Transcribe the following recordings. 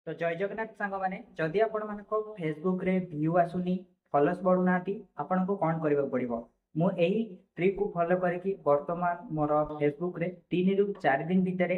तो जय जगन्नाथ सांग मैंने जदि आपण मानक फेसबुक रे व्यू आसुनी फॉलोअर्स बढ़ुना आपण को कौन करबा पड़िबो मु एही ट्रिक को फॉलो करके वर्तमान मोर फेसबुक रे 3 रु 4 दिन भितर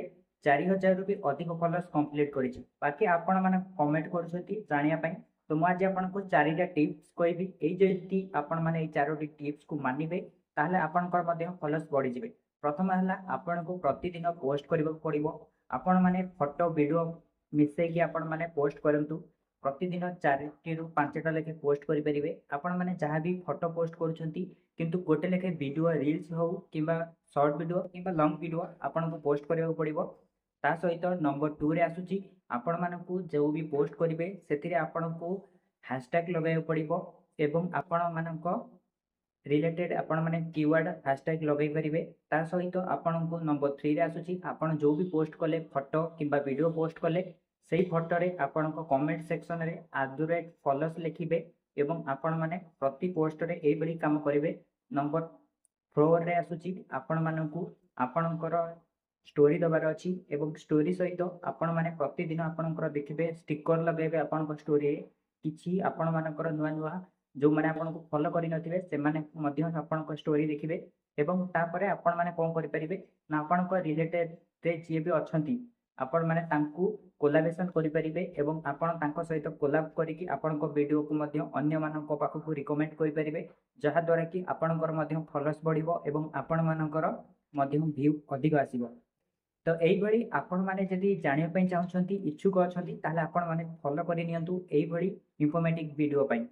4000 रु भी अधिक फॉलोअर्स कंप्लीट करिछि। बाकी आपण माने कमेंट करछथि जानिया पई तो मु आज आपण को चारिटा टिप्स कहबी एई जति आपण माने एई चारोटी टिप्स को मानिबे ताहले आपनकर मध्ये फॉलोअर्स बढ़ी जिवे। प्रथम हला आपण को प्रतिदिन पोस्ट करबा पड़िबो। आपण माने फोटो वीडियो मिसेकी आपण माने पोस्ट करंतु प्रतिदिन 4 रु 5टा लेखे पोस्ट करि परिबे। आपण माने जहां भी फोटो पोस्ट करूछंती किंतु गोटे लेखे वीडियो रील्स हो किंबा शॉर्ट वीडियो किंबा लॉन्ग वीडियो आपण को पोस्ट करियो पड़िबो। ता सहित नंबर 2 रे आसुची आपण मानकू जो भी पोस्ट करिवे सेतिरे आपण को हैशटैग लगाय पड़िबो एवं आपण मानक रिलेटेड आपण माने कीवर्ड हैशटैग लगाई परिबे। ता सहित आपण को नंबर 3 रे आसुची आपण जो भी पोस्ट कले फोटो किंबा वीडियो पोस्ट कले सेही फोटो रे आपण को कमेंट सेक्शन रे @फॉलोअर्स लिखिबे एवं आपण माने प्रति पोस्ट रे एई बडी काम करिवे। नंबर 4 रे आसुची आपण मानकू आपणकर स्टोरी दबार अछि एवं स्टोरी सहित आपण माने प्रतिदिन आपणकर देखिबे स्टिकर लगाइबे आपण को स्टोरी रे किछि आपण मानकर नुवा नुवा जो माने आपन को फॉलो करि नथिबे से माने मध्य आपन को स्टोरी देखिबे एवं तापरे आपन माने कोन करि परिबे ना आपन को रिलेटेड रे जे भी अछंती आपण माने तांकू कोलैबोरेशन करि परिबे एवं आपण तांको सहित कोलैब करिकि आपण को वीडियो को मध्य अन्य मानन को पाखु को रिकमेंड करि परिबे जहा द्वारा कि आपणकर मध्य फॉलोअर्स बढ़िबो एवं आपण मानकर मध्य व्यू अधिक आसीबो। तो एई भली आपण माने जदि जानिया पई चाहछंती इच्छुक अछंती ताले आपण माने फॉलो करि नियंतु एई भली इंफॉर्मेटिव वीडियो पई।